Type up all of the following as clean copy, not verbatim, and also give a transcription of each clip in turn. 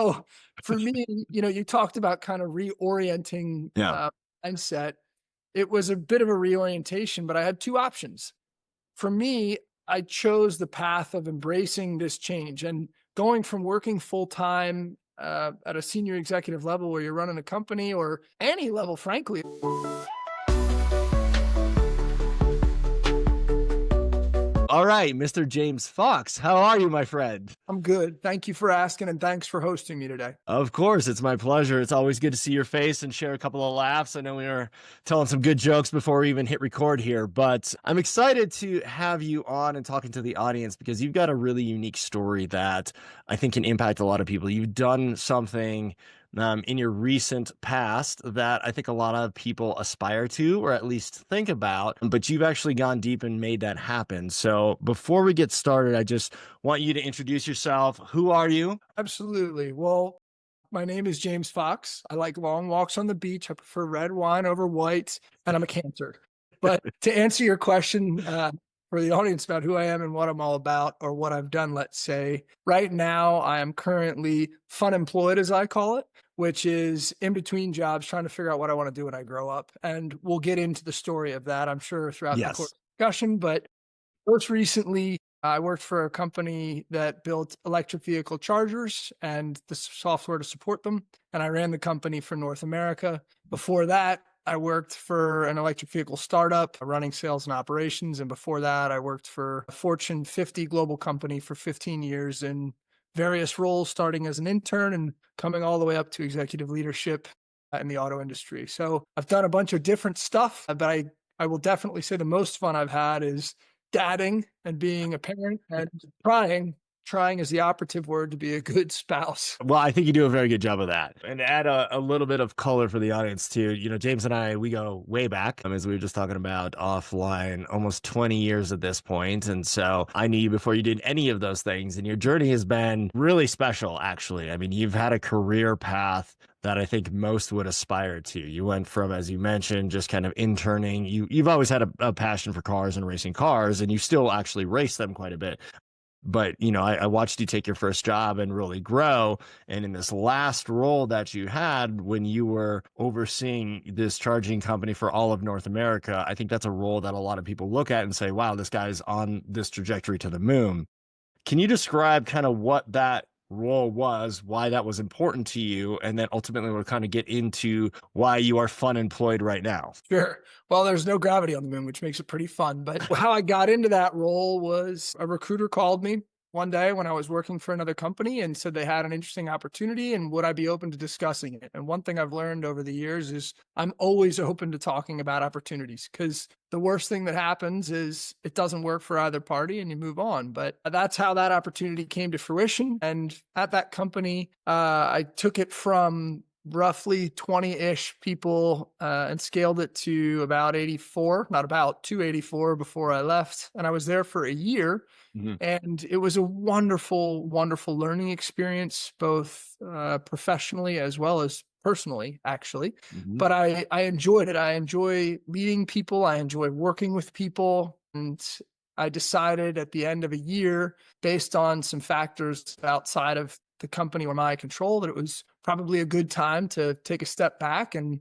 Oh, for me, you talked about kind of reorienting Yeah. mindset. It was a bit of a reorientation, but I had two options. For me, I chose the path of embracing this change and going from working full time at a senior executive level where you're running a company or any level, frankly. All right, Mr. James Fox, how are you, my friend? I'm good. Thank you for asking and thanks for hosting me today. Of course, it's my pleasure. It's always good to see your face and share a couple of laughs. I know we were telling some good jokes before we even hit record here, but I'm excited to have you on and talking to the audience because you've got a really unique story that I think can impact a lot of people. You've done something in your recent past that I think a lot of people aspire to, or at least think about, but you've actually gone deep and made that happen. So before we get started, I just want you to introduce yourself. Who are you? Absolutely. Well, my name is James Fox. I like long walks on the beach. I prefer red wine over white, and I'm a Cancer. But to answer your question for the audience about who I am and what I'm all about or what I've done, let's say, right now I am currently fun employed, as I call it, which is in between jobs trying to figure out what I want to do when I grow up. And we'll get into the story of that, I'm sure, throughout the course Yes. of the discussion. But most recently, I worked for a company that built electric vehicle chargers and the software to support them. And I ran the company for North America. Before that, I worked for an electric vehicle startup running sales and operations. And before that, I worked for a Fortune 50 global company for 15 years in various roles, starting as an intern and coming all the way up to executive leadership in the auto industry. So I've done a bunch of different stuff, but I will definitely say the most fun I've had is dadding and being a parent and trying is the operative word to be a good spouse. Well, I think you do a very good job of that. And to add a little bit of color for the audience too, James and I, we go way back, as we were just talking about offline, almost 20 years at this point. And so I knew you before you did any of those things. And your journey has been really special, actually. I mean, you've had a career path that I think most would aspire to. You went from, as you mentioned, just kind of interning. You've always had a passion for cars and racing cars, and you still actually race them quite a bit. But I watched you take your first job and really grow. And in this last role that you had when you were overseeing this charging company for all of North America, I think that's a role that a lot of people look at and say, wow, this guy's on this trajectory to the moon. Can you describe kind of what that role was, why that was important to you, and then ultimately we'll kind of get into why you are fun employed right now? Sure. Well, there's no gravity on the moon, which makes it pretty fun. But how I got into that role was a recruiter called me one day when I was working for another company and said they had an interesting opportunity and would I be open to discussing it? And one thing I've learned over the years is I'm always open to talking about opportunities because the worst thing that happens is it doesn't work for either party and you move on. But that's how that opportunity came to fruition. And at that company, I took it from roughly 20-ish people and scaled it to about 84, not about 284 before I left. And I was there for a year. Mhm. And it was a wonderful, wonderful learning experience, both professionally as well as personally, actually. Mhm. But I enjoyed it. I enjoy leading people. I enjoy working with people. And I decided at the end of a year, based on some factors outside of the company or my control, that it was probably a good time to take a step back and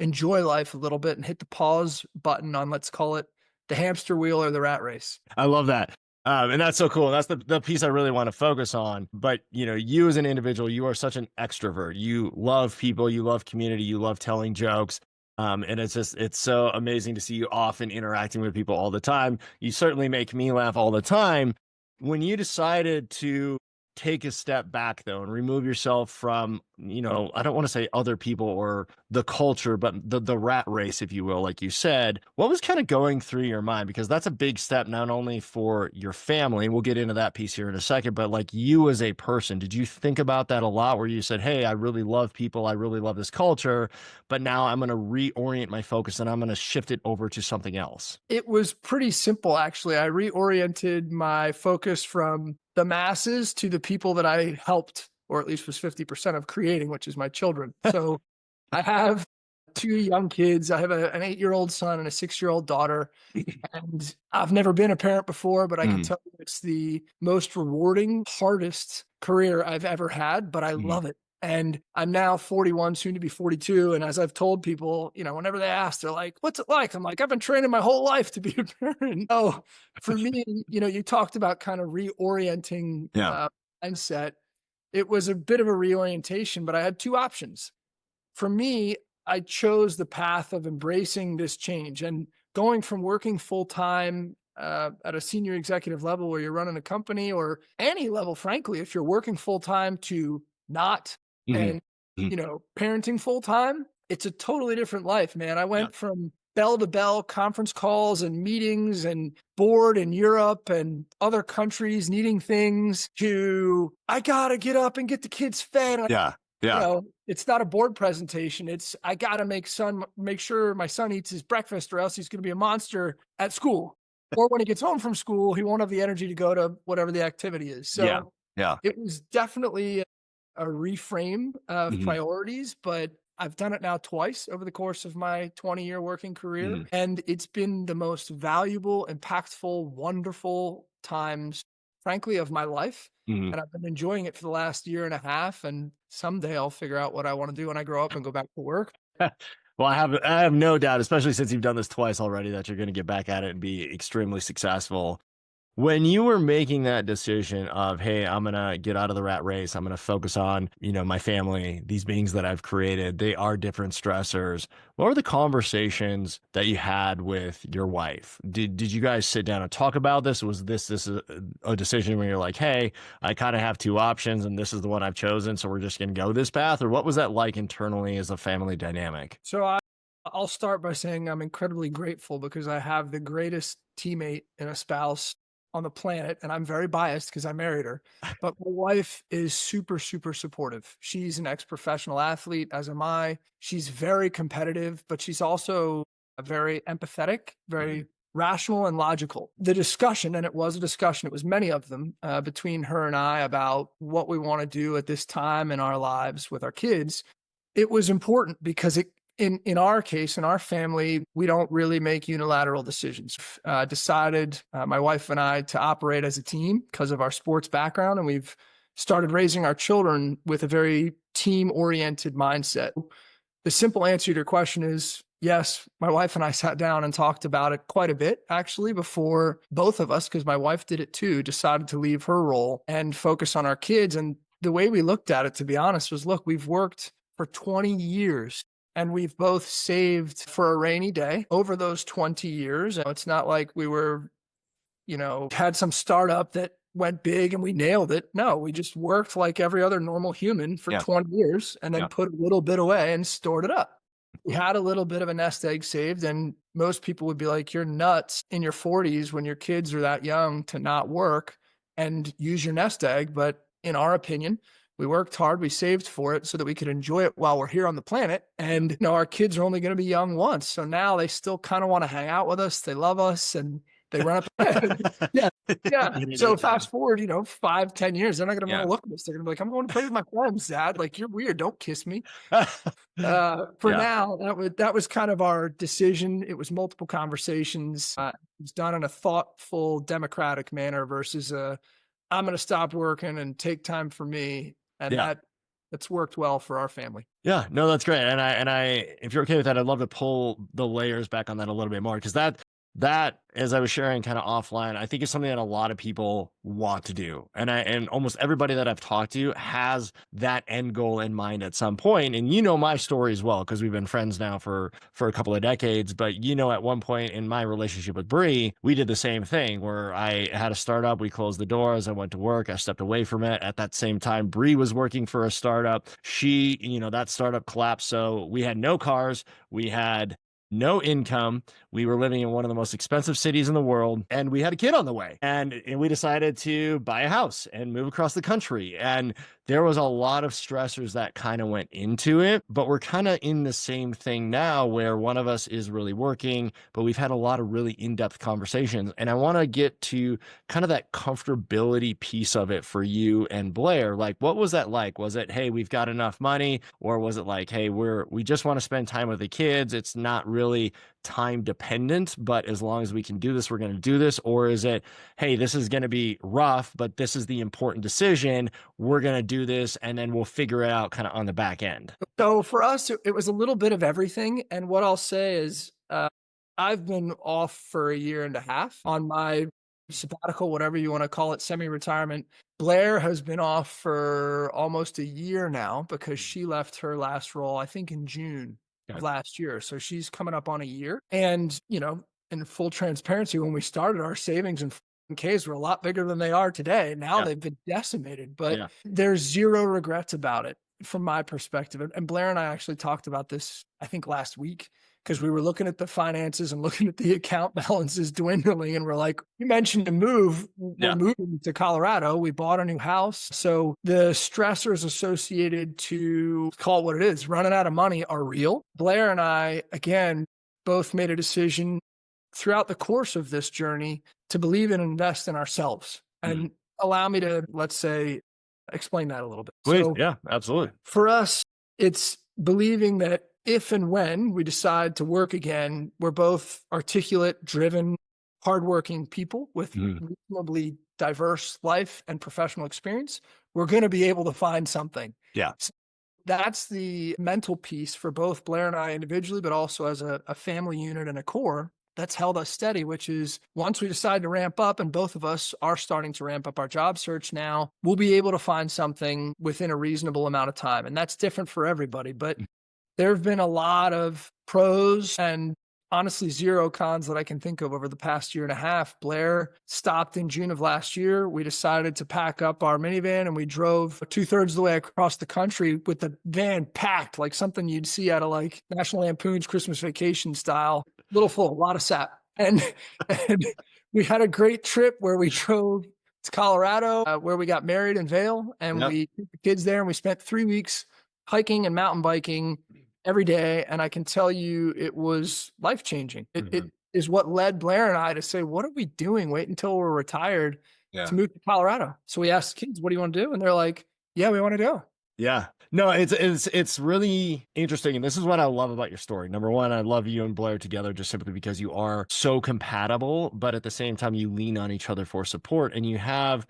enjoy life a little bit and hit the pause button on, let's call it, the hamster wheel or the rat race. I love that. And that's so cool. That's the piece I really want to focus on. But, you as an individual, you are such an extrovert. You love people, you love community, you love telling jokes. And it's so amazing to see you often interacting with people all the time. You certainly make me laugh all the time. When you decided to take a step back though and remove yourself from, I don't want to say other people or the culture, but the rat race, if you will, like you said, what was kind of going through your mind? Because that's a big step, not only for your family, we'll get into that piece here in a second, but like you as a person, did you think about that a lot where you said, hey, I really love people, I really love this culture, but now I'm going to reorient my focus and I'm going to shift it over to something else? It was pretty simple, actually. I reoriented my focus from the masses to the people that I helped, or at least was 50% of creating, which is my children. So I have two young kids. I have an 8-year-old son and a 6-year-old daughter. And I've never been a parent before, but I can Mm, tell you it's the most rewarding, hardest career I've ever had, but I Mhm. love it. And I'm now 41, soon to be 42. And as I've told people, whenever they ask, they're like, what's it like? I'm like, I've been training my whole life to be a parent. Oh, for me, you talked about kind of reorienting Yeah. mindset. It was a bit of a reorientation, but I had two options. For me, I chose the path of embracing this change and going from working full time at a senior executive level where you're running a company or any level, frankly, if you're working full time to not Mhm. and, Mhm. parenting full time, it's a totally different life, man. I Yeah. went from bell to bell conference calls and meetings and board in Europe and other countries needing things to I gotta get up and get the kids fed. Yeah. Yeah. It's not a board presentation. It's I gotta make sure my son eats his breakfast or else he's gonna be a monster at school. Or when he gets home from school, he won't have the energy to go to whatever the activity is. Yeah. So Yeah. it was definitely a reframe of Mhm. priorities, but I've done it now twice over the course of my 20-year working career, Mhm. and it's been the most valuable, impactful, wonderful times, frankly, of my life, Mhm. and I've been enjoying it for the last year and a half, and someday I'll figure out what I wanna do when I grow up and go back to work. Well, I have no doubt, especially since you've done this twice already, that you're gonna get back at it and be extremely successful. When you were making that decision of, "Hey, I'm gonna get out of the rat race. I'm gonna focus on, my family, these beings that I've created. They are different stressors." What were the conversations that you had with your wife? Did you guys sit down and talk about this? Was this a decision where you're like, "Hey, I kind of have two options, and this is the one I've chosen, so we're just gonna go this path," or what was that like internally as a family dynamic? So I'll start by saying I'm incredibly grateful because I have the greatest teammate and a spouse on the planet, and I'm very biased because I married her. But my wife is super, super supportive. She's an ex-professional athlete, as am I. She's very competitive, but she's also very empathetic, Mhm. very rational and logical. The discussion, and it was a discussion, it was many of them between her and I about what we want to do at this time in our lives with our kids. It was important because in our case, in our family, we don't really make unilateral decisions. Decided my wife and I to operate as a team because of our sports background, and we've started raising our children with a very team oriented mindset. The simple answer to your question is yes. My wife and I sat down and talked about it quite a bit actually before both of us, because my wife did it too, decided to leave her role and focus on our kids. And the way we looked at it, to be honest, was look, we've worked for 20 years and we've both saved for a rainy day over those 20 years. It's not like we were had some startup that went big and we nailed it. No, we just worked like every other normal human for Yeah. 20 years and then Yeah. put a little bit away and stored it up. We had a little bit of a nest egg saved, and most people would be like, you're nuts in your 40s when your kids are that young to not work and use your nest egg. But in our opinion, we worked hard, we saved for it so that we could enjoy it while we're here on the planet. And our kids are only going to be young once. So now they still kind of want to hang out with us. They love us and they run up. Yeah. Yeah. So fast forward, 5, 10 years, they're not gonna wanna Yeah. look at us. They're gonna be like, I'm going to play with my friends, Dad. Like, you're weird. Don't kiss me. For Yeah. now, that was kind of our decision. It was multiple conversations. It was done in a thoughtful, democratic manner versus I'm gonna stop working and take time for me. And Yeah. that's worked well for our family. Yeah, no, that's great. And I, if you're okay with that, I'd love to pull the layers back on that a little bit more because that, as I was sharing kind of offline, I think is something that a lot of people want to do, and almost everybody that I've talked to has that end goal in mind at some point. And my story as well because we've been friends now for a couple of decades. But at one point in my relationship with Bree, we did the same thing where I had a startup. We closed the doors. I went to work. I stepped away from it. At that same time, Bree was working for a startup. That startup collapsed. So we had no cars. We had no income. We were living in one of the most expensive cities in the world, and we had a kid on the way. And we decided to buy a house and move across the country. And there was a lot of stressors that kind of went into it, but we're kind of in the same thing now where one of us is really working, but we've had a lot of really in-depth conversations. And I want to get to kind of that comfortability piece of it for you and Blair. Like, what was that like? Was it, hey, we've got enough money? Or was it like, hey, we just want to spend time with the kids? It's not really time dependent, but as long as we can do this, we're going to do this? Or is it, hey, this is going to be rough, but this is the important decision, we're going to do this, and then we'll figure it out kind of on the back end? So for us, it was a little bit of everything. And what I'll say is, I've been off for a year and a half on my sabbatical, whatever you want to call it, semi-retirement. Blair has been off for almost a year now because she left her last role, I think, in June of Okay. last year. So she's coming up on a year. And, in full transparency, when we started, our savings and Ks were a lot bigger than they are today. Now Yeah. they've been decimated, but Yeah. there's zero regrets about it from my perspective. And Blair and I actually talked about this, I think, last week, because we were looking at the finances and looking at the account balances dwindling. And we're like, you mentioned to move. We're Yeah. moving to Colorado. We bought a new house. So the stressors associated to call it what it is, running out of money, are real. Blair and I, again, both made a decision throughout the course of this journey to believe and invest in ourselves. Mhm. And allow me to, let's say, explain that a little bit. Please. So Yeah, absolutely. for us, it's believing that if and when we decide to work again, we're both articulate, driven, hardworking people with Mhm. reasonably diverse life and professional experience. We're going to be able to find something. Yeah. That's the mental piece for both Blair and I individually, but also as a family unit and a core that's held us steady, which is once we decide to ramp up, and both of us are starting to ramp up our job search now, we'll be able to find something within a reasonable amount of time. And that's different for everybody. But there have been a lot of pros and honestly zero cons that I can think of over the past year and a half. Blair stopped in June of last year. We decided to pack up our minivan and we drove 2/3 of the way across the country with the van packed like something you'd see out of like National Lampoon's Christmas Vacation style, little full, a lot of sap. And we had a great trip where we drove to Colorado, where we got married in Vail, and Yep. we took the kids there and we spent 3 weeks hiking and mountain biking every day. And I can tell you it was life changing. It Mhm. is what led Blair and I to say, what are we doing? Wait until we're retired Yeah. to move to Colorado. So we asked the kids, what do you want to do? And they're like, yeah, we want to go. Yeah. No, it's really interesting. And this is what I love about your story. Number one, I love you and Blair together just simply because you are so compatible, but at the same time, you lean on each other for support and you have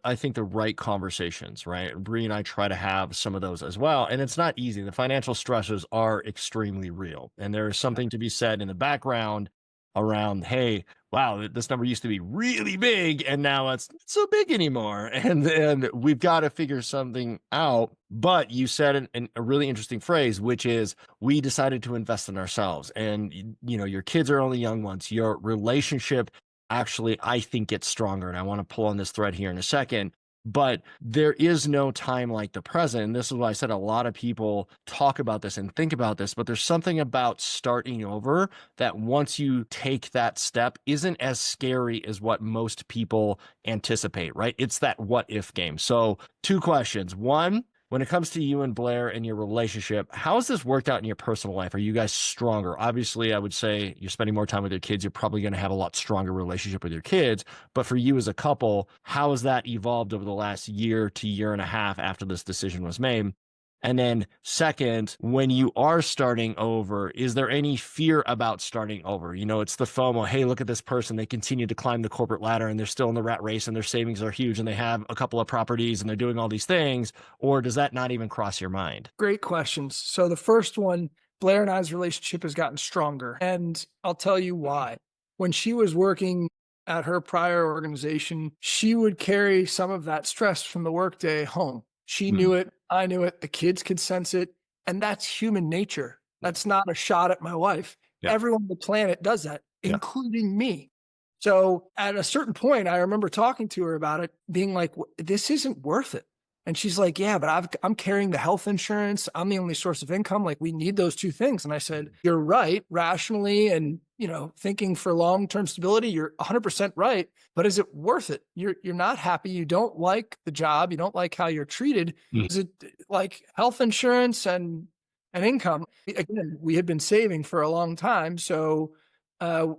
I think the right conversations, right? Bree and I try to have some of those as well. And it's not easy. The financial stresses are extremely real. And there is something to be said in the background around, hey, wow, this number used to be really big and now it's not so big anymore. And we've got to figure something out. But you said a really interesting phrase, which is we decided to invest in ourselves. And your kids are only young ones. Your relationship actually, I think, gets stronger. And I want to pull on this thread here in a second. But there is no time like the present. And this is why I said a lot of people talk about this and think about this, but there's something about starting over that once you take that step isn't as scary as what most people anticipate, right? It's that what if game. So, two questions. One, when it comes to you and Blair and your relationship, how has this worked out in your personal life? Are you guys stronger? Obviously, I would say you're spending more time with your kids. You're probably going to have a lot stronger relationship with your kids. But for you as a couple, how has that evolved over the last year to year and a half after this decision was made? And then second, when you are starting over, is there any fear about starting over? It's the FOMO. Hey, look at this person. They continue to climb the corporate ladder and they're still in the rat race and their savings are huge and they have a couple of properties and they're doing all these things. Or does that not even cross your mind? Great questions. So the first one, Blair and I's relationship has gotten stronger. And I'll tell you why. When she was working at her prior organization, she would carry some of that stress from the workday home. She Mm. knew it. I knew it. The kids could sense it. And that's human nature. That's not a shot at my wife. Yeah. Everyone on the planet does that, Yeah. including me. So at a certain point, I remember talking to her about it, being like, this isn't worth it. And she's like, yeah, but I'm carrying the health insurance. I'm the only source of income. Like, we need those two things. And I said, you're right, rationally, and, thinking for long-term stability, you're 100% right. But is it worth it? You're not happy. You don't like the job. You don't like how you're treated. Mm. Is it like health insurance and income? Again, we had been saving for a long time. So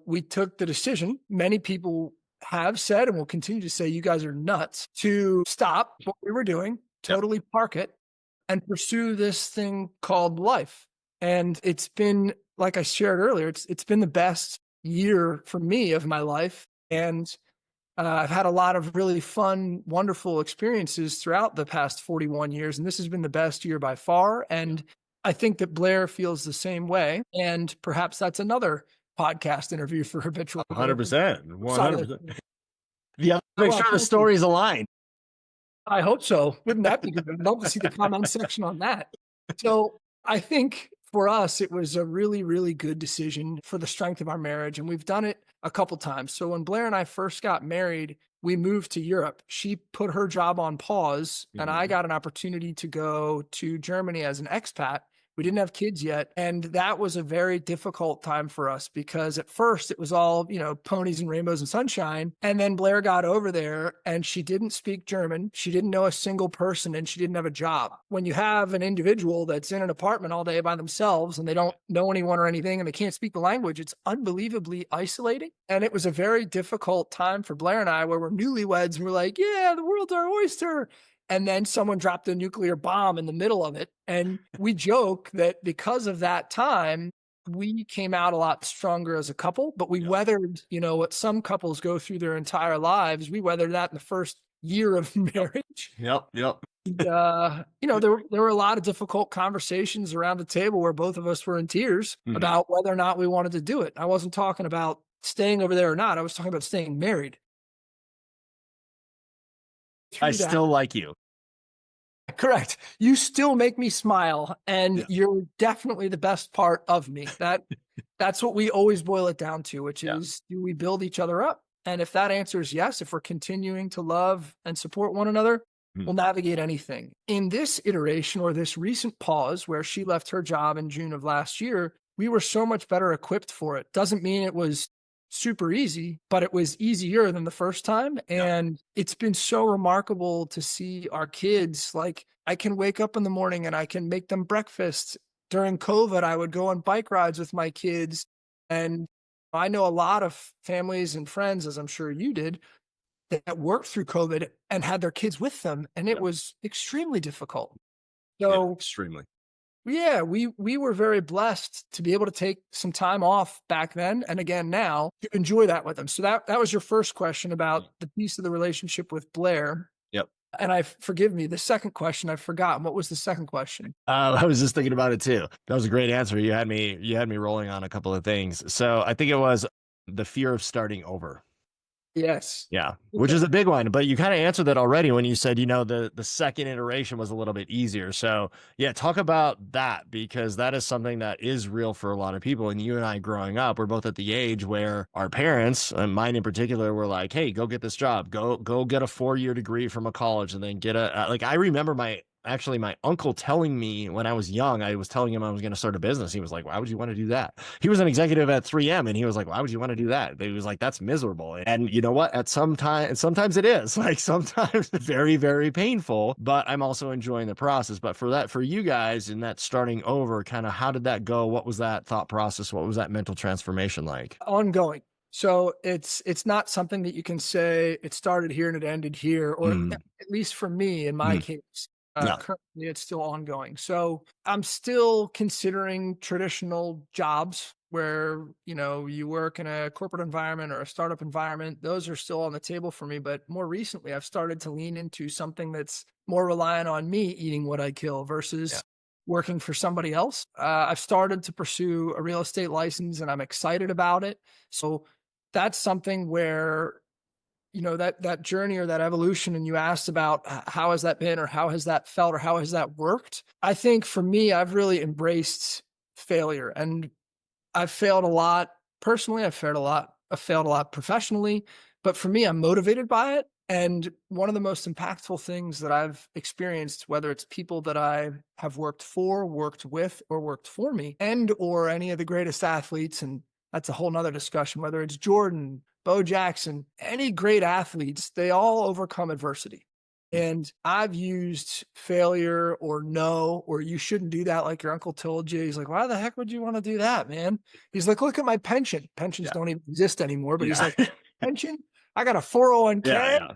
we took the decision. Many people have said and will continue to say, you guys are nuts, to stop what we were doing, Yep. totally park it, and pursue this thing called life. And it's been, like I shared earlier, it's been the best year for me of my life. And I've had a lot of really fun, wonderful experiences throughout the past 41 years. And this has been the best year by far. And I think that Blair feels the same way. And perhaps that's another podcast interview for Habitual Growth. 100%. Side of 100%. the, Yeah. Make well, sure the thank you. stories align. I hope so. Wouldn't that be good? I'd love to see the comment section on that. So I think for us, it was a really, really good decision for the strength of our marriage. And we've done it a couple times. So when Blair and I first got married, we moved to Europe. She put her job on pause, and I Mhm. got an opportunity to go to Germany as an expat. We didn't have kids yet. And that was a very difficult time for us because at first it was all, ponies and rainbows and sunshine. And then Blair got over there and she didn't speak German. She didn't know a single person and she didn't have a job. When you have an individual that's in an apartment all day by themselves and they don't know anyone or anything and they can't speak the language, it's unbelievably isolating. And it was a very difficult time for Blair and I where we're newlyweds and we're like, yeah, the world's our oyster. And then someone dropped a nuclear bomb in the middle of it. And we joke that because of that time, we came out a lot stronger as a couple, but we Yep. weathered, what some couples go through their entire lives. We weathered that in the first year of marriage. Yep. Yep. And, there were a lot of difficult conversations around the table where both of us were in tears Mhm. about whether or not we wanted to do it. I wasn't talking about staying over there or not. I was talking about staying married. I Through that, still like you. correct. You still make me smile, and Yeah. you're definitely the best part of me. That's what we always boil it down to, which Yeah. is, do we build each other up? And if that answer is yes, if we're continuing to love and support one another, Mhm. we'll navigate anything. In this iteration or this recent pause where she left her job in June of last year, we were so much better equipped for it. Doesn't mean it was super easy, but it was easier than the first time. Yeah. And it's been so remarkable to see our kids. Like, I can wake up in the morning and I can make them breakfast. During COVID, I would go on bike rides with my kids. And I know a lot of families and friends, as I'm sure you did, that worked through COVID and had their kids with them. And it Yeah. was extremely difficult. Yeah. So Extremely. yeah, we were very blessed to be able to take some time off back then and again now to enjoy that with them. So that was your first question about the piece of the relationship with Blair. Yep. And forgive me, the second question I've forgotten. What was the second question? I was just thinking about it too. That was a great answer. You had me rolling on a couple of things. So I think it was the fear of starting over. Yes. Yeah, which is a big one, but you kind of answered that already when you said, the second iteration was a little bit easier. So yeah, talk about that because that is something that is real for a lot of people. And you and I growing up, we're both at the age where our parents, and mine in particular, were like, "Hey, go get this job. Go get a 4-year degree from a college, and then get a like." I remember my uncle telling me when I was young, I was telling him I was going to start a business. He was like, "Why would you want to do that?" He was an executive at 3M and he was like, "Why would you want to do that?" He was like, "That's miserable." And you know what? Sometimes it is like sometimes very, very painful, but I'm also enjoying the process. But for you guys in that starting over, kind of how did that go? What was that thought process? What was that mental transformation like? Ongoing. So it's not something that you can say it started here and it ended here, or Mm, at least for me in my mm, case, yeah. currently it's still ongoing. So I'm still considering traditional jobs where, you work in a corporate environment or a startup environment. Those are still on the table for me. But more recently, I've started to lean into something that's more reliant on me eating what I kill Yeah. versus working for somebody else. I've started to pursue a real estate license and I'm excited about it. So that's something where, that journey or that evolution, and you asked about how has that been or how has that felt or how has that worked? I think for me, I've really embraced failure, and I've failed a lot personally. I've failed a lot professionally, but for me, I'm motivated by it. And one of the most impactful things that I've experienced, whether it's people that I have worked for, worked with, or worked for me, and or any of the greatest athletes, and that's a whole nother discussion, whether it's Jordan, Bo Jackson, any great athletes, they all overcome adversity. And I've used failure or no, or you shouldn't do that like your uncle told you. He's like, why the heck would you want to do that, man? He's like, look at my pension. Pensions Yeah. don't even exist anymore. But he's Yeah. like, pension? I got a 401k. Yeah.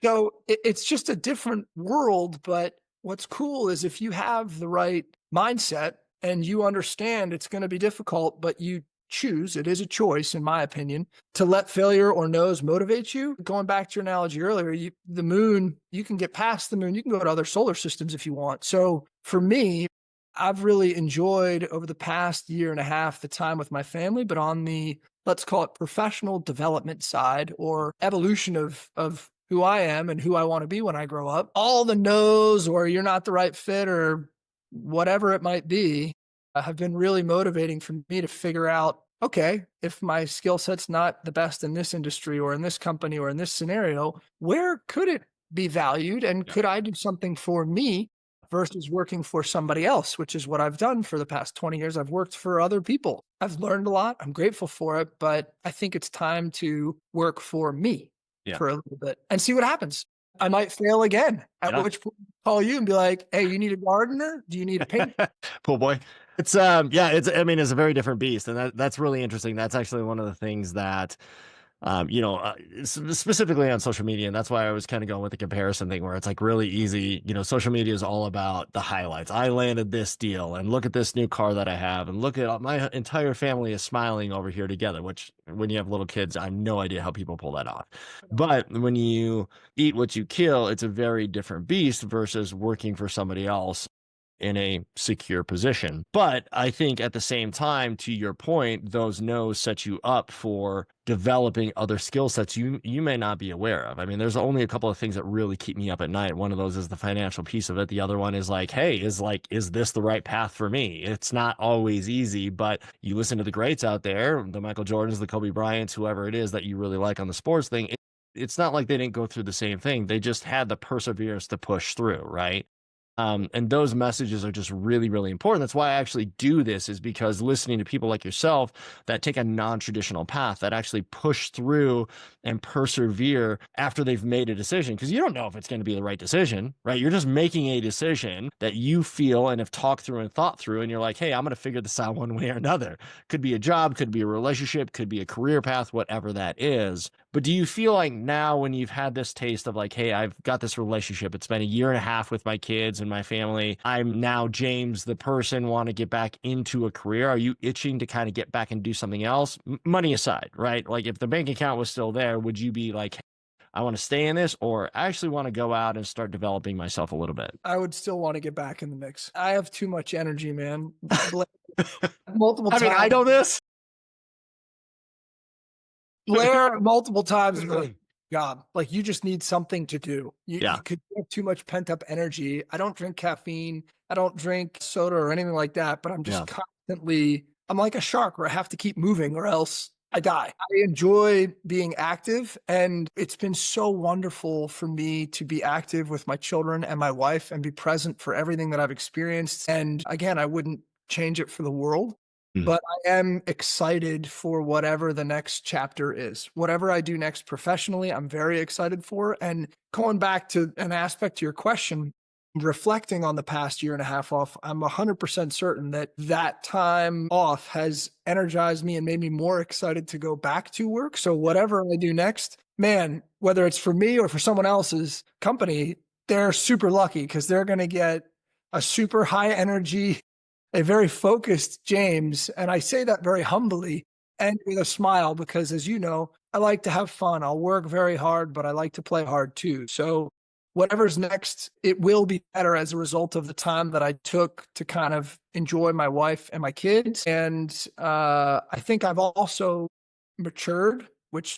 So it's just a different world. But what's cool is if you have the right mindset and you understand it's going to be difficult, but you choose, it is a choice, in my opinion, to let failure or no's motivate you. Going back to your analogy earlier, the moon, you can get past the moon, you can go to other solar systems if you want. So for me, I've really enjoyed over the past year and a half the time with my family, but on the, let's call it professional development side or evolution of who I am and who I want to be when I grow up, all the no's or you're not the right fit or whatever it might be, have been really motivating for me to figure out, okay, if my skill set's not the best in this industry or in this company or in this scenario, where could it be valued? And Yeah. could I do something for me versus working for somebody else, which is what I've done for the past 20 years. I've worked for other people. I've learned a lot. I'm grateful for it, but I think it's time to work for me Yeah. for a little bit and see what happens. I might fail again, at Yeah. which point I'll call you and be like, hey, you need a gardener? Do you need a paint? Pool boy. It's yeah, I mean, it's a very different beast, and that's really interesting. That's actually one of the things that specifically on social media, and that's why I was kind of going with the comparison thing, where it's like really easy. Social media is all about the highlights. I landed this deal, and look at this new car that I have, and look at my entire family is smiling over here together. Which, when you have little kids, I have no idea how people pull that off. But when you eat what you kill, it's a very different beast versus working for somebody else in a secure position. But I think at the same time, to your point, those no's set you up for developing other skill sets you may not be aware of. I mean, there's only a couple of things that really keep me up at night. One of those is the financial piece of it. The other one is like, hey, is this the right path for me? It's not always easy, but you listen to the greats out there, the Michael Jordans, the Kobe Bryants, whoever it is that you really like on the sports thing. It's not like they didn't go through the same thing. They just had the perseverance to push through, right? And those messages are just really, really important. That's why I actually do this, is because listening to people like yourself that take a non-traditional path, that actually push through and persevere after they've made a decision. Because you don't know if it's going to be the right decision, right? You're just making a decision that you feel and have talked through and thought through. And you're like, hey, I'm going to figure this out one way or another. Could be a job, could be a relationship, could be a career path, whatever that is. But do you feel like now, when you've had this taste of like, hey, I've got this relationship, it's been a year and a half with my kids and my family, I'm now James, the person, want to get back into a career? Are you itching to kind of get back and do something else? Money aside, right? Like, if the bank account was still there, would you be like, I want to stay in this, or I actually want to go out and start developing myself a little bit? I would still want to get back in the mix. I have too much energy, man. Multiple I mean, I times. know this. Blair multiple times job. Like, you just need something to do. You Yeah. could have too much pent up energy. I don't drink caffeine. I don't drink soda or anything like that, but I'm just Yeah. constantly, I'm like a shark where I have to keep moving or else I die. I enjoy being active, and it's been so wonderful for me to be active with my children and my wife and be present for everything that I've experienced. And again, I wouldn't change it for the world. Mm. But I am excited for whatever the next chapter is. Whatever I do next professionally, I'm very excited for. And going back to an aspect to your question, reflecting on the past year and a half off, I'm 100% certain that that time off has energized me and made me more excited to go back to work. So whatever I do next, man, whether it's for me or for someone else's company, they're super lucky because they're going to get a super high energy, a very focused James. And I say that very humbly and with a smile because, as you know, I like to have fun. I'll work very hard, but I like to play hard too. So whatever's next, it will be better as a result of the time that I took to kind of enjoy my wife and my kids. And I think I've also matured, which,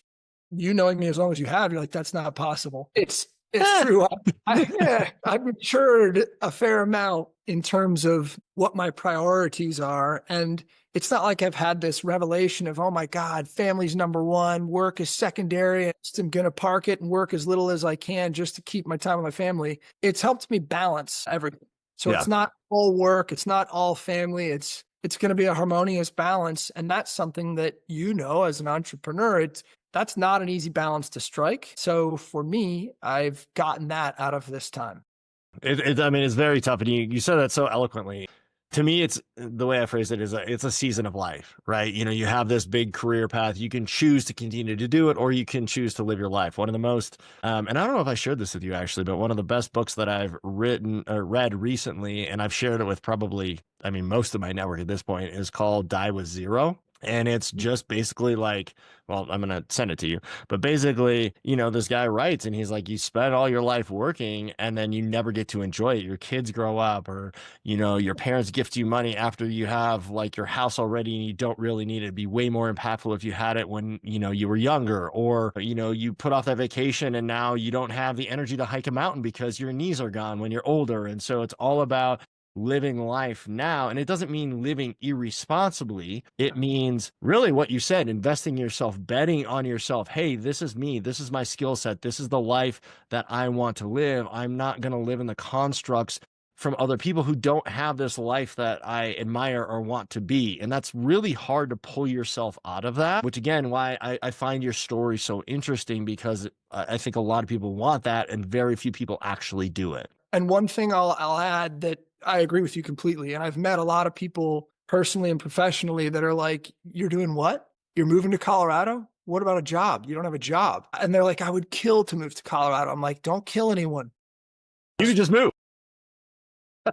you knowing me as long as you have, you're like, that's not possible. It's It's true. I've matured a fair amount in terms of what my priorities are. And it's not like I've had this revelation of, oh my God, family's number one, work is secondary. I'm going to park it and work as little as I can just to keep my time with my family. It's helped me balance everything. So Yeah. it's not all work, it's not all family. It's going to be a harmonious balance. And that's something that, as an entrepreneur, that's not an easy balance to strike. So for me, I've gotten that out of this time. I mean, it's very tough. And you said that so eloquently. To me, it's the way I phrase it is it's a season of life, right? You have this big career path. You can choose to continue to do it, or you can choose to live your life. One of the most, and I don't know if I shared this with you actually, but one of the best books that I've written or read recently, and I've shared it with probably, I mean, most of my network at this point, is called Die with Zero. And it's just basically like, well, I'm going to send it to you. But basically, this guy writes and he's like, you spend all your life working and then you never get to enjoy it. Your kids grow up, or, your parents gift you money after you have like your house already and you don't really need it. It'd be way more impactful if you had it when, you were younger, or, you put off that vacation and now you don't have the energy to hike a mountain because your knees are gone when you're older. And so it's all about living life now. And it doesn't mean living irresponsibly. It means really what you said, investing in yourself, betting on yourself. Hey, this is me. This is my skill set. This is the life that I want to live. I'm not going to live in the constructs from other people who don't have this life that I admire or want to be. And that's really hard to pull yourself out of that, which again, why I find your story so interesting, because I think a lot of people want that and very few people actually do it. And one thing I'll add that I agree with you completely. And I've met a lot of people personally and professionally that are like, you're doing what? You're moving to Colorado? What about a job? You don't have a job. And they're like, I would kill to move to Colorado. I'm like, don't kill anyone. You can just move.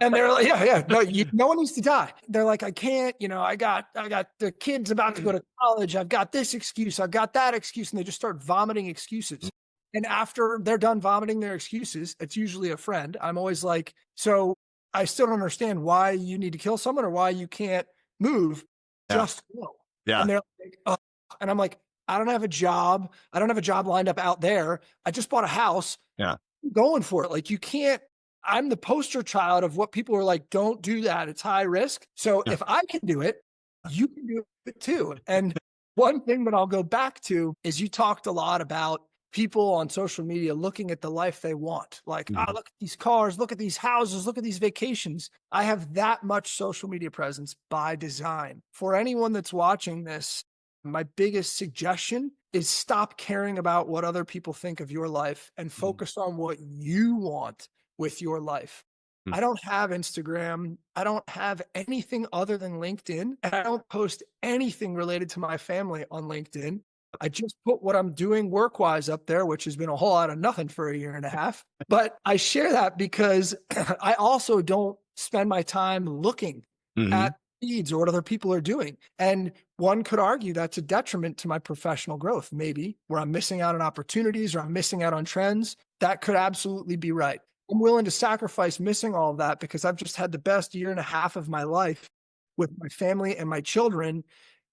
And they're like, yeah, yeah, no, no one needs to die. They're like, I can't, I got the kids about to go to college. I've got this excuse. I've got that excuse. And they just start vomiting excuses. And after they're done vomiting their excuses, it's usually a friend. I'm always like, so I still don't understand why you need to kill someone or why you can't move. Yeah. Just go. Yeah. And they're like, oh. And I'm like, I don't have a job. I don't have a job lined up out there. I just bought a house. Yeah. I'm going for it. Like, you can't. I'm the poster child of what people are like, don't do that. It's high risk. So Yeah. if I can do it, you can do it too. And one thing that I'll go back to is you talked a lot about people on social media looking at the life they want. Like, look at these cars, look at these houses, look at these vacations. I have that much social media presence by design. For anyone that's watching this, my biggest suggestion is stop caring about what other people think of your life and focus on what you want with your life. I don't have Instagram. I don't have anything other than LinkedIn. And I don't post anything related to my family on LinkedIn. I just put what I'm doing work-wise up there, which has been a whole lot of nothing for a year and a half. But I share that because I also don't spend my time looking at feeds or what other people are doing. And one could argue that's a detriment to my professional growth, maybe, where I'm missing out on opportunities or I'm missing out on trends. That could absolutely be right. I'm willing to sacrifice missing all of that because I've just had the best year and a half of my life with my family and my children.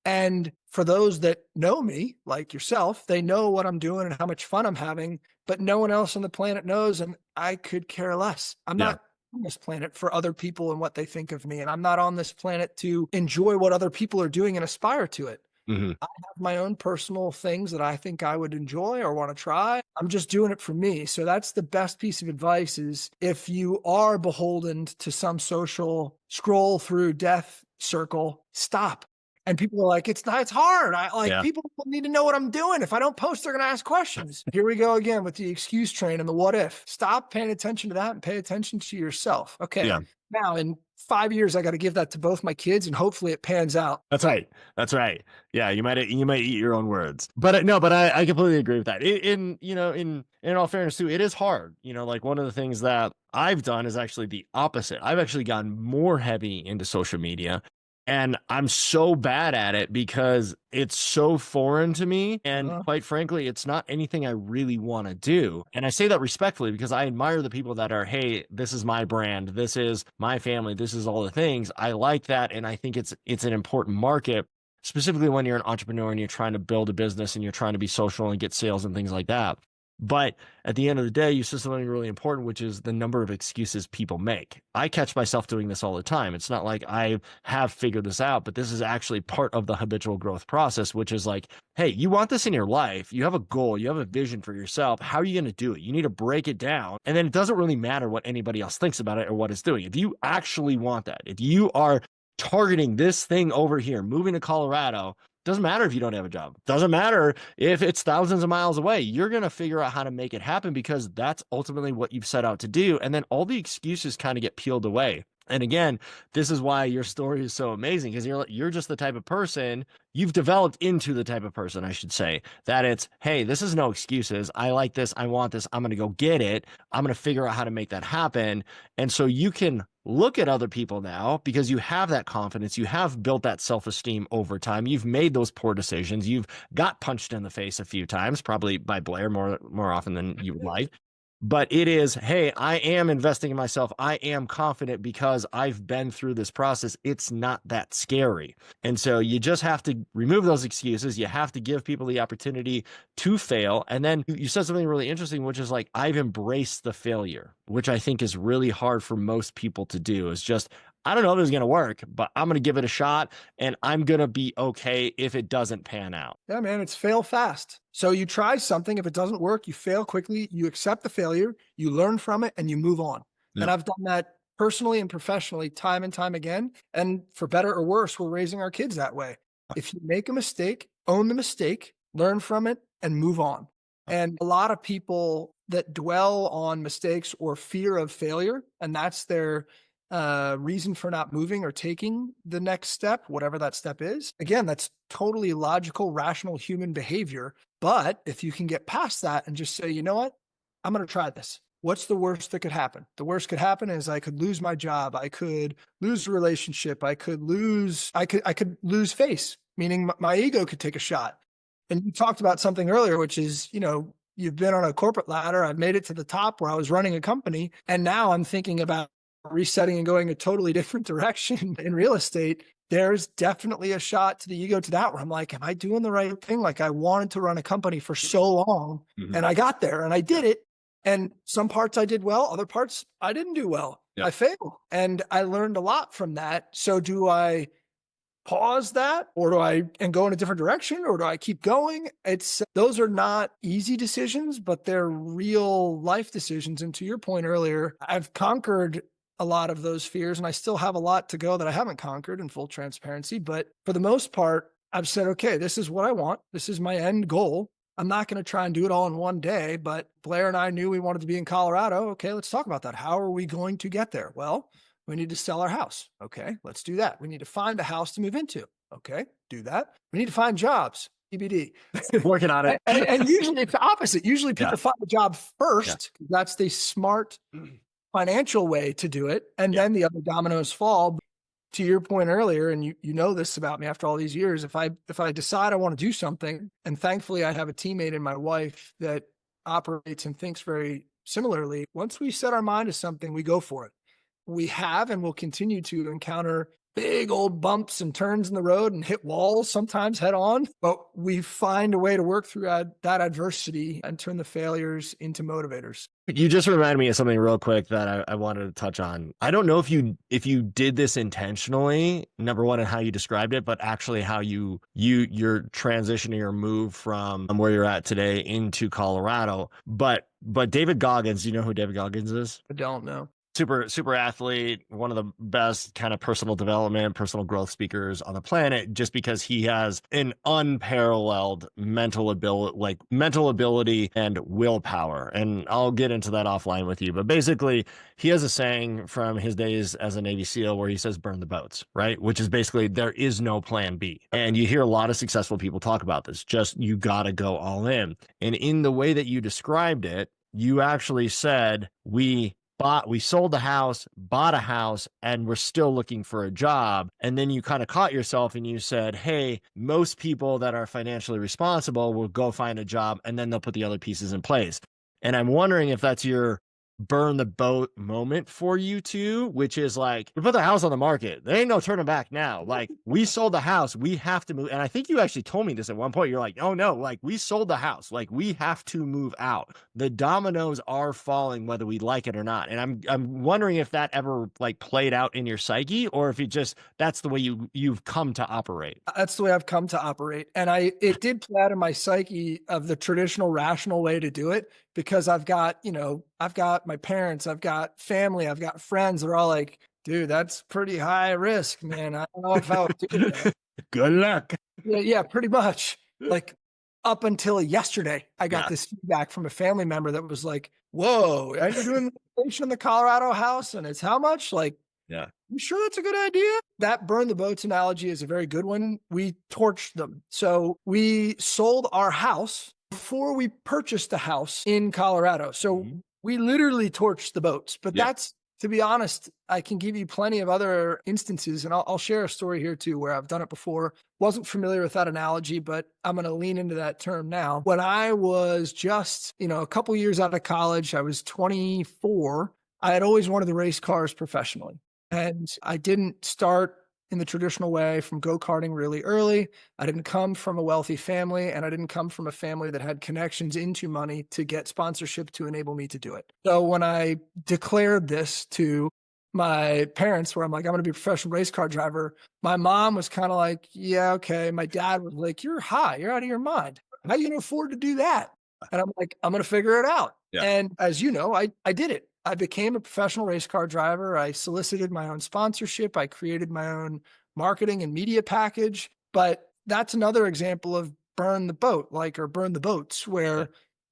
And for those that know me, like yourself, they know what I'm doing and how much fun I'm having, but no one else on the planet knows. And I could care less. I'm not on this planet for other people and what they think of me. And I'm not on this planet to enjoy what other people are doing and aspire to it. I have my own personal things that I think I would enjoy or want to try. I'm just doing it for me. So that's the best piece of advice is if you are beholden to some social scroll through death circle, stop. And people are like, it's hard. People need to know what I'm doing. If I don't post, they're going to ask questions. Here we go again with the excuse train and the what if. Stop paying attention to that and pay attention to yourself. Okay. Yeah. Now in 5 years, I got to give that to both my kids and hopefully it pans out. That's right. That's right. Yeah. You might eat your own words, but no, but I completely agree with that. In all fairness too, it is hard. Like one of the things that I've done is actually the opposite. I've actually gotten more heavy into social media. And I'm so bad at it because it's so foreign to me. And quite frankly, it's not anything I really want to do. And I say that respectfully because I admire the people that are, hey, this is my brand. This is my family. This is all the things. I like that. And I think it's an important market, specifically when you're an entrepreneur and you're trying to build a business and you're trying to be social and get sales and things like that. But at the end of the day, you said something really important, which is the number of excuses people make. I catch myself doing this all the time. It's not like I have figured this out, but this is actually part of the habitual growth process, which is like, hey, you want this in your life. You have a goal, you have a vision for yourself. How are you going to do it? You need to break it down. And then it doesn't really matter what anybody else thinks about it or what it's doing. If you actually want that, if you are targeting this thing over here, moving to Colorado, doesn't matter if you don't have a job. Doesn't matter if it's thousands of miles away. You're going to figure out how to make it happen because that's ultimately what you've set out to do. And then all the excuses kind of get peeled away. And again, this is why your story is so amazing because you're just the type of person you've developed into the type of person, I should say, that it's, hey, this is no excuses. I like this. I want this. I'm going to go get it. I'm going to figure out how to make that happen. And so you can look at other people now because you have that confidence. You have built that self-esteem over time. You've made those poor decisions. You've got punched in the face a few times, probably by Blair more often than you would like. But it is, hey, I am investing in myself. I am confident because I've been through this process. It's not that scary. And so you just have to remove those excuses. You have to give people the opportunity to fail. And then you said something really interesting, which is like, I've embraced the failure, which I think is really hard for most people to do, is just, I don't know if it's going to work, but I'm going to give it a shot and I'm going to be okay if it doesn't pan out. Yeah, man, it's fail fast. So you try something. If it doesn't work, you fail quickly, you accept the failure, you learn from it, and you move on. And Yep. I've done that personally and professionally time and time again. And for better or worse, we're raising our kids that way. If you make a mistake, own the mistake, learn from it, and move on. And a lot of people that dwell on mistakes or fear of failure, and that's their reason for not moving or taking the next step, whatever that step is. Again, that's totally logical, rational human behavior. But if you can get past that and just say, you know what, I'm going to try this. What's the worst that could happen? The worst could happen is I could lose my job. I could lose a relationship. I could lose face, meaning my ego could take a shot. And you talked about something earlier, which is, you've been on a corporate ladder. I've made it to the top where I was running a company. And now I'm thinking about resetting and going a totally different direction in real estate. There's definitely a shot to the ego to that where I'm like, am I doing the right thing? Like I wanted to run a company for so long and I got there and I did it. And some parts I did well, other parts I didn't do well. I failed and I learned a lot from that. So do I pause that or do I and go in a different direction or do I keep going? Those are not easy decisions, but they're real life decisions. And to your point earlier, I've conquered a lot of those fears and I still have a lot to go that I haven't conquered in full transparency. But for the most part, I've said, okay, this is what I want. This is my end goal. I'm not going to try and do it all in one day, but Blair and I knew we wanted to be in Colorado. Okay, let's talk about that. How are we going to get there? Well, we need to sell our house. Okay, let's do that. We need to find a house to move into. Okay, do that. We need to find jobs. TBD. Working on it. and usually it's the opposite. Usually people find a job first. Yeah. That's the smart financial way to do it. And then the other dominoes fall. To your point earlier, and you know this about me after all these years, if I decide I want to do something, and thankfully I have a teammate in my wife that operates and thinks very similarly, once we set our mind to something, we go for it. We have and will continue to encounter big old bumps and turns in the road and hit walls, sometimes head on, but we find a way to work through that adversity and turn the failures into motivators. You just reminded me of something real quick that I wanted to touch on. I don't know if you did this intentionally, number one, and how you described it, but actually how your transition or your move from where you're at today into Colorado. But David Goggins, you know who David Goggins is? I don't know. Super athlete, one of the best kind of personal development, personal growth speakers on the planet, just because he has an unparalleled mental ability and willpower. And I'll get into that offline with you. But basically, he has a saying from his days as a Navy SEAL where he says, burn the boats, right? Which is basically, there is no plan B. And you hear a lot of successful people talk about this, just you got to go all in. And in the way that you described it, you actually said, we sold the house, bought a house, and we're still looking for a job. And then you kind of caught yourself and you said, hey, most people that are financially responsible will go find a job and then they'll put the other pieces in place. And I'm wondering if that's your burn the boat moment for you too, which is like, we put the house on the market. There ain't no turning back now. Like, we sold the house. We have to move. And I think you actually told me this at one point. You're like, oh no, like we sold the house. Like we have to move out. The dominoes are falling whether we like it or not. And I'm wondering if that ever like played out in your psyche, or if you just that's the way you've come to operate. That's the way I've come to operate. And it did play out in my psyche of the traditional rational way to do it, because I've got, I've got my parents, I've got family, I've got friends. They're all like, dude, that's pretty high risk, man. I don't know if I would do that. Good luck. Yeah, yeah, pretty much. Like up until yesterday, I got Yeah. this feedback from a family member that was like, whoa, and you're doing the renovation in the Colorado house and it's how much? Like, Yeah. you sure that's a good idea? That burn the boats analogy is a very good one. We torched them. So we sold our house before we purchased a house in Colorado. So Mhm. we literally torched the boats. But Yeah. that's, to be honest, I can give you plenty of other instances, and I'll share a story here too where I've done it before. Wasn't familiar with that analogy, but I'm going to lean into that term now. When I was just, a couple years out of college, I was 24. I had always wanted to race cars professionally. And I didn't start in the traditional way from go-karting really early. I didn't come from a wealthy family, and I didn't come from a family that had connections into money to get sponsorship to enable me to do it. So when I declared this to my parents, where I'm like, I'm going to be a professional race car driver, my mom was kind of like, yeah, okay. My dad was like, you're high. You're out of your mind. How are you going to afford to do that? And I'm like, I'm going to figure it out. Yeah. And as you know, I did it. I became a professional race car driver. I solicited my own sponsorship. I created my own marketing and media package. But that's another example of burn the boat, or burn the boats, Yeah. where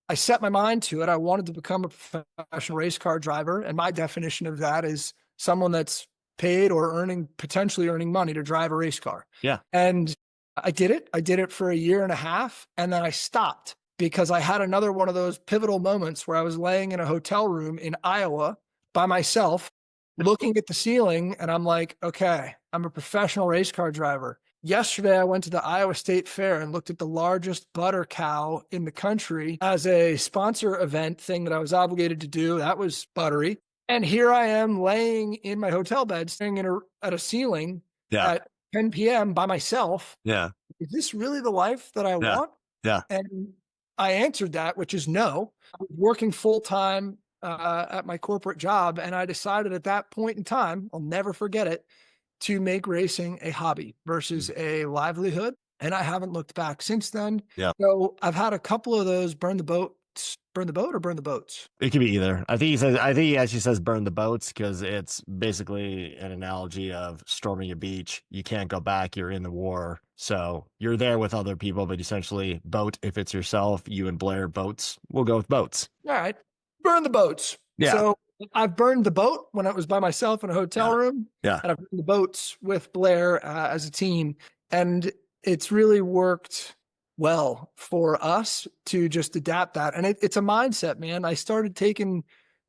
I set my mind to it. I wanted to become a professional race car driver. And my definition of that is someone that's paid or potentially earning money to drive a race car. Yeah. And I did it. I did it for a year and a half. And then I stopped because I had another one of those pivotal moments where I was laying in a hotel room in Iowa by myself, looking at the ceiling, and I'm like, okay, I'm a professional race car driver. Yesterday, I went to the Iowa State Fair and looked at the largest butter cow in the country as a sponsor event thing that I was obligated to do. That was buttery. And here I am laying in my hotel bed, staring at a ceiling Yeah. at 10 p.m. by myself. Yeah. Is this really the life that I Yeah. want? Yeah. And I answered that, which is no. I was working full time at my corporate job, and I decided at that point in time, I'll never forget it, to make racing a hobby versus a livelihood. And I haven't looked back since then. Yeah. So I've had a couple of those burn the boat or burn the boats. It could be either. I think he actually says burn the boats because it's basically an analogy of storming a beach. You can't go back. You're in the war. So you're there with other people, but essentially boat, if it's yourself, you and Blair boats, we'll go with boats. All right, burn the boats. Yeah. So I've burned the boat when I was by myself in a hotel Yeah. room, Yeah. and I've burned the boats with Blair as a team. And it's really worked well for us to just adapt that. And it's a mindset, man. I started taking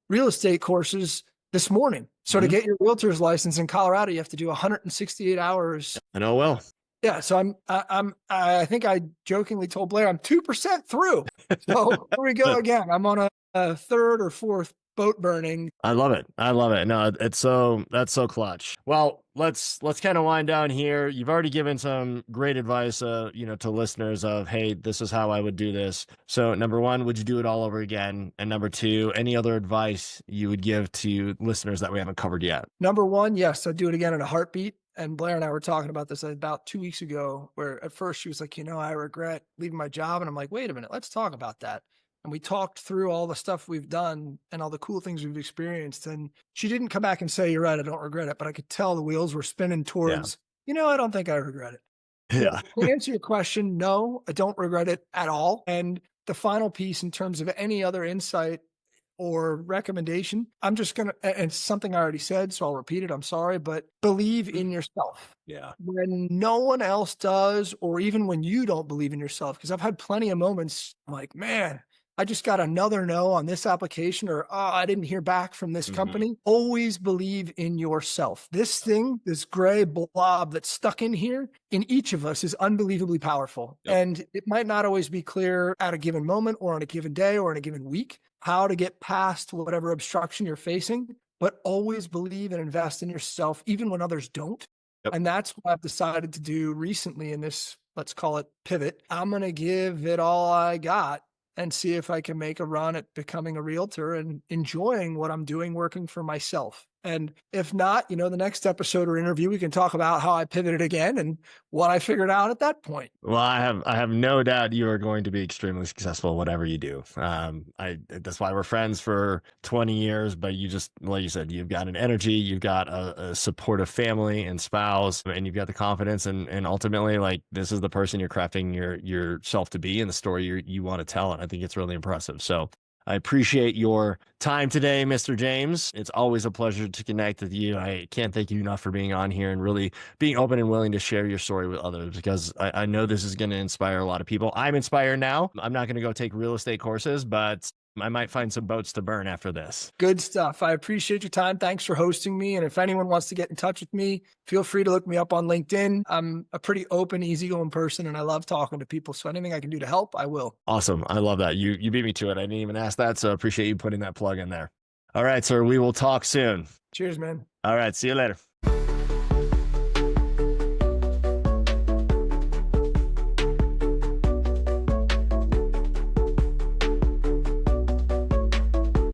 real estate courses this morning. So to Mhm. get your realtor's license in Colorado, you have to do 168 hours. I know well. Yeah, so I think I jokingly told Blair I'm 2% through. So here we go again. I'm on a third or fourth boat burning. I love it. I love it. No, that's so clutch. Well, let's kind of wind down here. You've already given some great advice, to listeners of, hey, this is how I would do this. So number one, would you do it all over again? And number two, any other advice you would give to listeners that we haven't covered yet? Number one, yes, I'd do it again in a heartbeat. And Blair and I were talking about this about 2 weeks ago, where at first she was like, I regret leaving my job. And I'm like, wait a minute, let's talk about that. And we talked through all the stuff we've done and all the cool things we've experienced. And she didn't come back and say, you're right, I don't regret it. But I could tell the wheels were spinning towards, I don't think I regret it. Yeah. To answer your question, no, I don't regret it at all. And the final piece in terms of any other insight or recommendation, I'm just going to, and it's something I already said, so I'll repeat it. I'm sorry, but believe in yourself. Yeah. When no one else does, or even when you don't believe in yourself, because I've had plenty of moments I'm like, man, I just got another no on this application, or oh, I didn't hear back from this Mhm. company. Always believe in yourself. This thing, this gray blob that's stuck in here, in each of us is unbelievably powerful. Yep. And it might not always be clear at a given moment or on a given day or in a given week how to get past whatever obstruction you're facing, but always believe and invest in yourself, even when others don't. Yep. And that's what I've decided to do recently in this, let's call it pivot. I'm going to give it all I got and see if I can make a run at becoming a realtor and enjoying what I'm doing working for myself. And if not, the next episode or interview, we can talk about how I pivoted again and what I figured out at that point. Well, I have no doubt you are going to be extremely successful, whatever you do. I That's why we're friends for 20 years. But you just, like you said, you've got an energy, you've got a supportive family and spouse, and you've got the confidence, and ultimately, like, this is the person you're crafting yourself to be, and the story you want to tell. And I think it's really impressive. So I appreciate your time today, Mr. James. It's always a pleasure to connect with you. I can't thank you enough for being on here and really being open and willing to share your story with others, because I know this is going to inspire a lot of people. I'm inspired now. I'm not going to go take real estate courses, but I might find some boats to burn after this. Good stuff. I appreciate your time. Thanks for hosting me. And if anyone wants to get in touch with me, feel free to look me up on LinkedIn. I'm a pretty open, easygoing person, and I love talking to people. So anything I can do to help, I will. Awesome. I love that. You beat me to it. I didn't even ask that. So appreciate you putting that plug in there. All right, sir. We will talk soon. Cheers, man. All right. See you later.